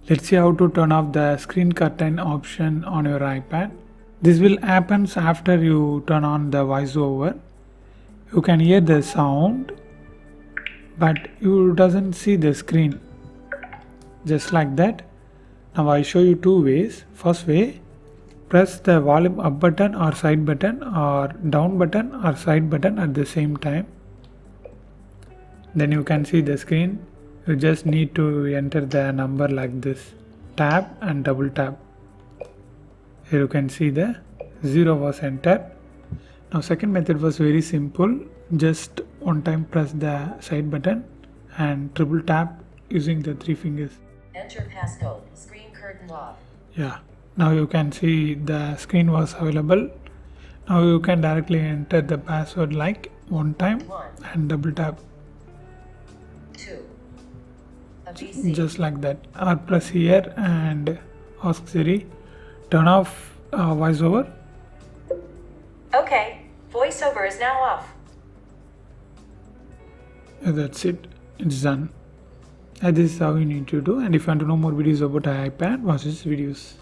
Let's see how to turn off the screen curtain option on your iPad. This will happen after you turn on the voiceover. You can hear the sound, but you doesn't see the screen. Just like that. Now I show you two ways. First way, press the volume up button or side button or down button or side button at the same time. Then you can see the screen. You just need to enter the number like this. Tap and double tap. Here you can see the 0 was entered. Now second method was very simple. Just one time press the side button and triple tap using the 3 fingers. Enter passcode. Screen curtain off. Yeah. Now you can see the screen was available. Now you can directly enter the password like one time and double tap. 2. A VC. Just like that. Or press here and ask Siri, turn off voiceover. Okay. Voiceover is now off. That's it. It's done. And this is how you need to do. And if you want to know more videos about iPad, watch these videos.